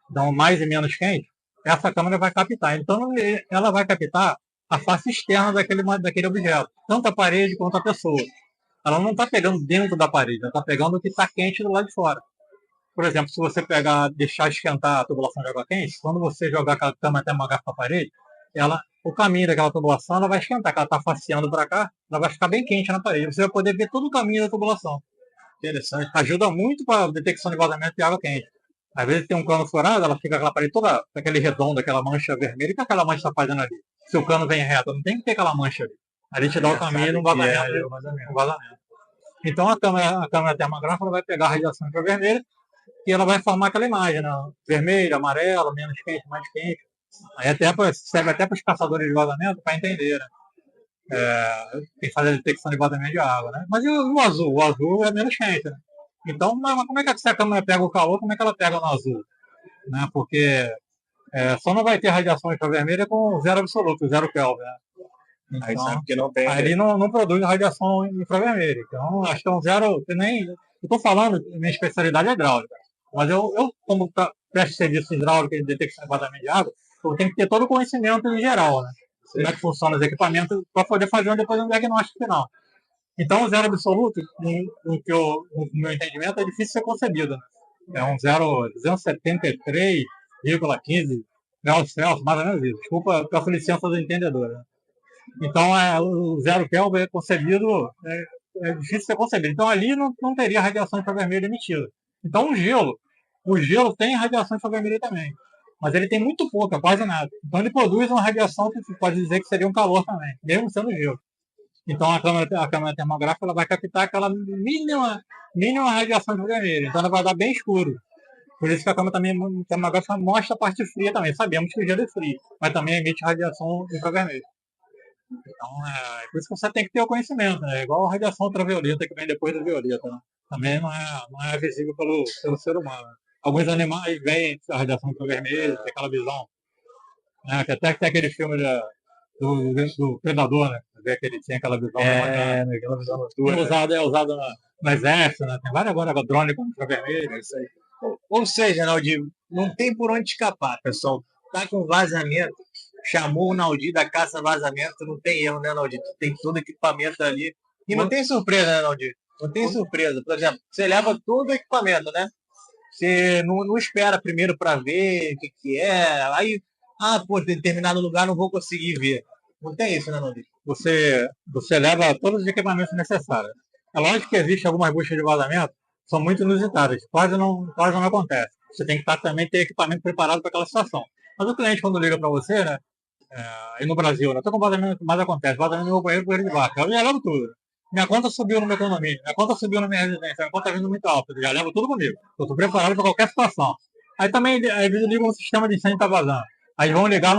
então mais e menos quente, essa câmera vai captar. Então ela vai captar a face externa daquele objeto, tanto a parede quanto a pessoa. Ela não está pegando dentro da parede, ela está pegando o que está quente do lado de fora. Por exemplo, se você deixar esquentar a tubulação de água quente, quando você jogar aquela câmera termográfica na parede, o caminho daquela tubulação ela vai esquentar, que ela está faceando para cá, ela vai ficar bem quente na parede. Você vai poder ver todo o caminho da tubulação. Interessante. Ajuda muito para a detecção de vazamento de água quente. Às vezes tem um cano furado, ela fica aquela parede toda, aquele redondo, aquela mancha vermelha. O que aquela mancha está fazendo ali? Se o cano vem reto, não tem que ter aquela mancha ali. Ali te dá o caminho no vazamento. Então a câmera termográfica vai pegar a radiação infravermelha e ela vai formar aquela imagem, né? Vermelho, amarelo, menos quente, mais quente. Aí serve até para os caçadores de vazamento para entender, né? Tem que fazer a detecção de vazamento de água, né? Mas e o azul? O azul é menos quente, né? Então, mas como é que se a câmera pega o calor, como é que ela pega no azul? Né? Porque só não vai ter radiação infravermelha com zero absoluto, zero Kelvin, né? Então, aí sabe que não tem. Aí ele não produz radiação infravermelha. Então, acho que é um zero. Eu estou falando, minha especialidade é hidráulica. Mas eu como presto serviço hidráulico de detecção de vazamento de água, eu tenho que ter todo o conhecimento em geral, né? Como é que funciona os equipamentos para poder fazer depois um diagnóstico final. Então, o zero absoluto, no meu entendimento, é difícil ser concebido. Né? É um 273,15 graus Celsius, mais ou menos isso. Desculpa, peço licença do entendedor. Né? Então, o zero Kelvin é concebido, é difícil ser concebido. Então, ali não teria radiação infravermelha emitida. Então, o gelo tem radiação infravermelha também. Mas ele tem muito pouca, quase nada. Então, ele produz uma radiação que pode dizer que seria um calor também, mesmo sendo gelo. Então, a câmera termográfica ela vai captar aquela mínima radiação infravermelha. Então, ela vai dar bem escuro. Por isso que a câmera termográfica mostra a parte fria também. Sabemos que o gelo é frio, mas também emite radiação infravermelha. Então, por isso que você tem que ter o conhecimento, né? Igual a radiação ultravioleta que vem depois do violeta, né? Também não é visível pelo ser humano. Alguns animais veem a radiação ultravermelha, tem aquela visão, né? Que até que tem aquele filme do Predador, né? Vê que ele tinha aquela visão. Aquela visão noturna. É usado no exército, né? Tem vários agora drone com ultravermelho, isso aí. Ou seja, Naldir, não tem por onde escapar, pessoal. Tá com vazamento, chamou o Naldir da caça vazamento, não tem erro, né, Naldir? Tem todo equipamento ali. E não tem surpresa, né, Naldir? Não tem surpresa. Por exemplo, você leva todo o equipamento, né? Você não espera primeiro para ver o que é. Aí, em determinado lugar não vou conseguir ver. Não tem isso, né, Naldir? Você leva todos os equipamentos necessários. É lógico que existe algumas buchas de vazamento, são muito inusitadas, quase não acontece. Você tem que também ter equipamento preparado para aquela situação. Mas o cliente, quando liga para você, né? Aí no Brasil, né? Estou com vazamento, mas acontece, vazamento no meu banheiro de vaca. Eu já levo tudo. Minha conta subiu no meu condomínio, minha conta subiu na minha residência, minha conta está vindo muito alta, eu já levo tudo comigo. Eu estou preparado para qualquer situação. Aí também, às vezes, ligam no sistema de incêndio que está vazando. Aí vão ligar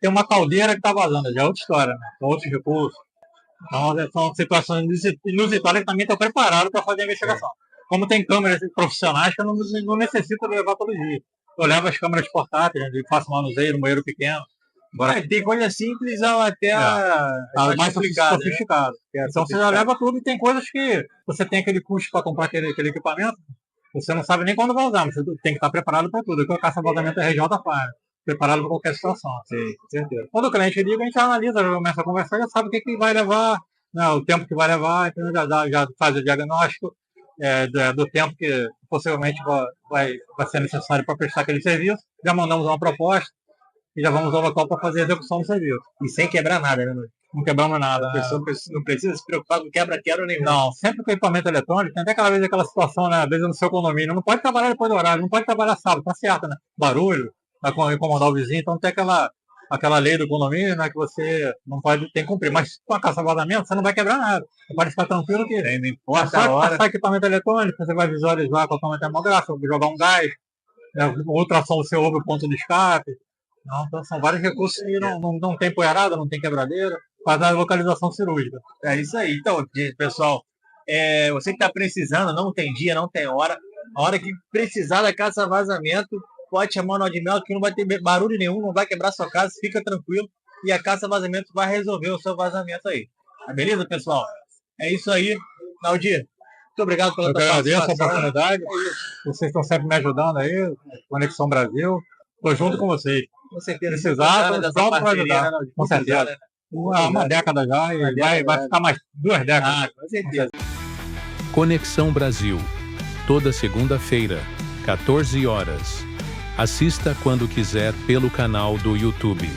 tem uma caldeira que está vazando, já é outra história, né? São outros recursos. Então, são situações inusitadas que também estão preparados para fazer a investigação. Como tem câmeras profissionais que eu não necessito levar todo dia. Eu levo as câmeras portáteis, eu faço manuseio no banheiro pequeno. Tem coisa simples até mais sofisticado. Né? Então você já leva tudo e tem coisas que você tem aquele custo para comprar aquele equipamento, você não sabe nem quando vai usar, mas você tem que estar preparado para tudo. O caça-vazamento RJ faz, preparado para qualquer situação. Sim, com certeza. Quando o cliente liga, a gente analisa, já começa a conversar, já sabe o que vai levar, né, o tempo que vai levar, então já faz o diagnóstico do tempo que possivelmente vai ser necessário para prestar aquele serviço. Já mandamos uma proposta e já vamos ao local para fazer a execução do serviço. E sem quebrar nada, né? Não quebramos nada. A pessoa não precisa se preocupar com quebra-quebra nenhum. Não, sempre com equipamento eletrônico, tem até aquela situação, né? Às vezes no seu condomínio, não pode trabalhar depois do horário, não pode trabalhar sábado, tá certo, né? Barulho, vai incomodar o vizinho, então tem aquela lei do condomínio, né? Que você não pode, tem que cumprir. Mas com a caça-vazamento, você não vai quebrar nada. Você pode ficar tranquilo que não importa a hora. Passar equipamento eletrônico, você vai visualizar com a câmera termográfica, jogar um gás, ultrassom você ouve o ponto de escape. Não, então são vários recursos que não tem poeirada, não tem quebradeira, faz a localização cirúrgica. É isso aí. Então, pessoal, você que está precisando, não tem dia, não tem hora. A hora que precisar da caça vazamento, pode chamar o Naldimelo, que não vai ter barulho nenhum, não vai quebrar sua casa, fica tranquilo. E a caça vazamento vai resolver o seu vazamento aí. Tá beleza, pessoal? É isso aí. Naldir, muito obrigado pela Eu que tua agradeço a participação. oportunidade. Vocês estão sempre me ajudando aí, Conexão Brasil. Estou junto com vocês. Com certeza. Precisar, dessa estou pronto para parceria, ajudar. né, Naldir? Com certeza. Precisar, né? Uma década já e vai ficar mais 2 décadas. Com certeza. Conexão Brasil. Toda segunda-feira, 14 horas. Assista quando quiser pelo canal do YouTube.